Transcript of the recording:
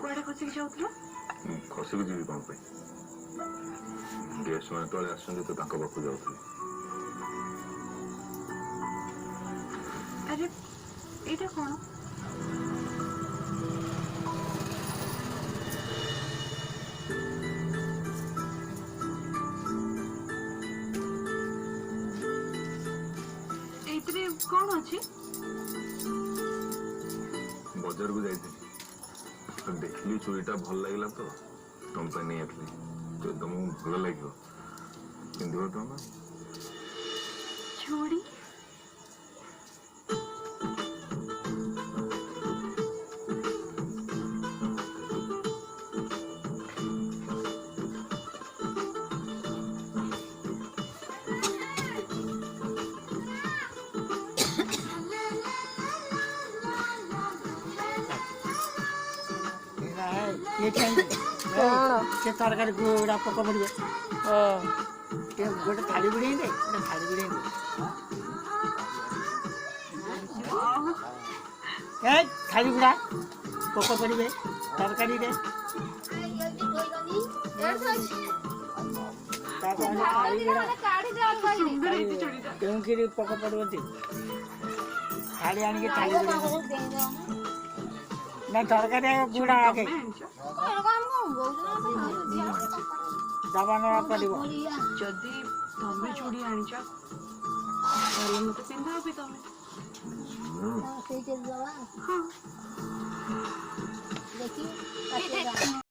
कुआडे खसिक जाउथलो खसिक जीवी कोन पे गेस्ट माने तळे आछन तो तांको बाकू जाउथली अरे एटा कोन एतरे कोन अछि बाजार को जाइथि तो देखली चूड़ीटा भल लागला तो तुम पे नहीं आथली जो तुम भल लागियो पिंदियो तो ना चूड़ी ये कौन से तरकारी गुड़ा पक पड़े गोटे थाली बुड़े दे गोटे थाली बुड़े दे थाली गुड़ा पक पड़े तरकारी दे क्योंकि पक पड़े थाली आने थाली ना तरकारी गुड़ा आगे दबाना पड़ो जदि तमे चूड़ी आनिच मत पिंधा भी तमें